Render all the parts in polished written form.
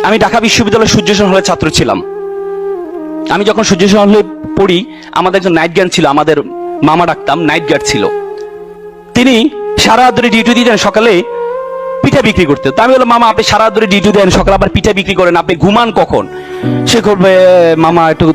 আমি ঢাকা বিশ্ববিদ্যালয়ের সূর্যসেন হলের ছাত্র ছিলাম। আমি যখন সূর্যসেন হলে পড়ি, আমাদের একজন নাইট গার্ড ছিল, আমাদের মামা ডাকতাম, নাইট গার্ড ছিল। তিনি সারা রাত ধরে ডিউটি দিতেন, সকালে পিঠা বিক্রি করতে। তো আমি বললাম, মামা আপনি সারা রাত ধরে ডিউটি দেন, সকালে আবার পিঠা বিক্রি করেন, আপনি ঘুমান কখন? সে করবে, মামা একটু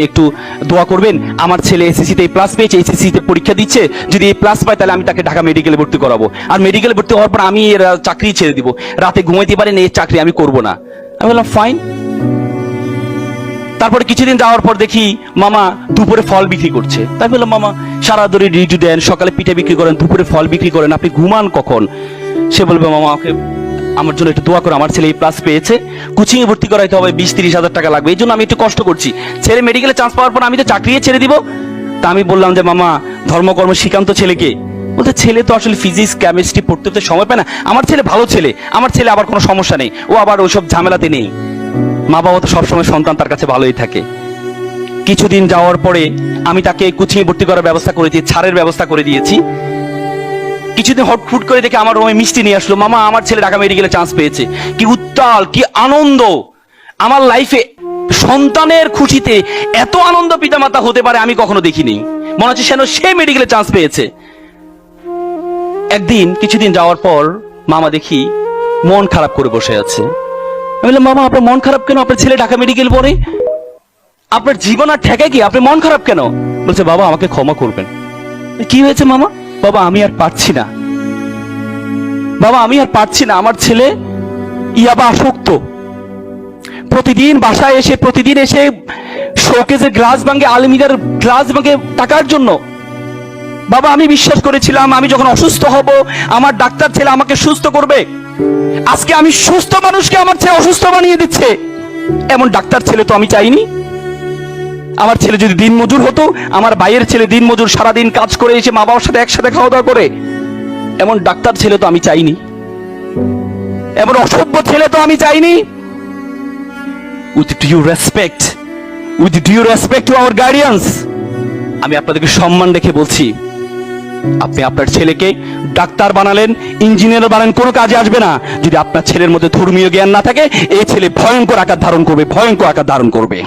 একটু দোয়া করবেন, আমার ছেলে এসএসসিতে প্লাস পেয়েছে, এসএসসিতে পরীক্ষা দিচ্ছে, যদি এই প্লাস পায় তাহলে আমি তাকে ঢাকা মেডিকেলে ভর্তি করাবো, আর মেডিকেলে ভর্তি হওয়ার পর আমি এর চাকরি ছেড়ে দিব, রাতে ঘুমাইতে পারেন, এই চাকরি আমি করব না। আমি বললাম ফাইন। তারপরে কিছুদিন যাওয়ার পর দেখি মামা দুপুরে ফল বিক্রি করছে। তাই বললাম, মামা সারা ধরে ডিউটি দেন, সকালে পিঠা বিক্রি করেন, দুপুরে ফল বিক্রি করেন, আপনি ঘুমান কখন? সে বলবে, মামা আমাকে আমার জন্য একটু দোয়া করো, আমার ছেলে এই প্লাস পেয়েছে, কোচিং এ ভর্তি করাইতে হবে, 20-30 হাজার টাকা লাগবে, এই জন্য আমি একটু কষ্ট করছি, ছেলে মেডিকেলে চান্স পাওয়ার পর আমি তো চাকরি ছেড়ে দিব। তা আমি বললাম যে, মামা ধর্মকর্ম শিখান্ত ছেলেকে। বলতে, ছেলে তো আসলে ফিজিক্স কেমিস্ট্রি পড়তে তো সময় পায় না, আমার ছেলে ভালো ছেলে, আমার ছেলে আবার কোনো সমস্যা নেই, ও আবার ওইসব ঝামেলাতে নেই। মা বাবা তো সবসময় সন্তান তার কাছে ভালোই থাকে। কিছুদিন যাওয়ার পরে আমি তাকে কোচিং এ ভর্তি করার ব্যবস্থা করে দিয়েছি, ছাড়ের ব্যবস্থা করে দিয়েছি। কিছুদিন হুট করে দেখে আমার রুমে মিষ্টি নিয়ে আসলো, মামা আমার ছেলে ঢাকা মেডিকেলে চান্স পেয়েছে। কি উত্তাল, কি আনন্দ! আমার লাইফে সন্তানের খুশিতে এত আনন্দ পিতামাতা হতে পারে আমি কখনো দেখিনি। মনে হচ্ছে যেন সে মেডিকেলে চান্স পেয়েছে। একদিন কিছুদিন যাওয়ার পর মামা দেখি মন খারাপ করে বসে আছে। আমি বললাম, মামা আপনার মন খারাপ কেন? আপনার ছেলে ঢাকা মেডিকেল পড়ে, আপনার জীবন আর ঠেকে কি, আপনি মন খারাপ কেন? বলছে, বাবা আমাকে ক্ষমা করবেন। কি হয়েছে মামা? বাবা আমি আর পারছি না, বাবা আমি আর পারছি না, আমার ছেলে ইয়াবা আসক্ত, প্রতিদিন বাসায় এসে শোকেজের গ্লাস ভাঙে, আলমিরার গ্লাস ভাঙে টাকার জন্য। বাবা আমি বিশ্বাস করেছিলাম আমি যখন অসুস্থ হব আমার ডাক্তার ছেলে আমাকে সুস্থ করবে, আজকে আমি সুস্থ মানুষকে আমার ছেলে অসুস্থ বানিয়ে দিচ্ছে। এমন ডাক্তার ছেলে তো আমি চাইনি। আমার ছেলে যদি দিনমজুর হতো, আমার ভাইয়ের ছেলে দিনমজুর, সারাদিন কাজ করে এসে মা বাবার সাথে একসাথে খাওয়া দাওয়া করে, এমন ডাক্তার ছেলে তো আমি চাইনি, এমন অসভ্য ছেলে তো আমি চাইনি। With due respect to our guardians, আমি আপনাদেরকে সম্মান রেখে বলছি, আপনি আপনার ছেলেকে ডাক্তার বানালেন, ইঞ্জিনিয়ার বানালেন, কোনো কাজে আসবে না যদি আপনার ছেলের মধ্যে ধর্মীয় জ্ঞান না থাকে। এই ছেলে ভয়ঙ্কর আকার ধারণ করবে, ভয়ঙ্কর আকার ধারণ করবে।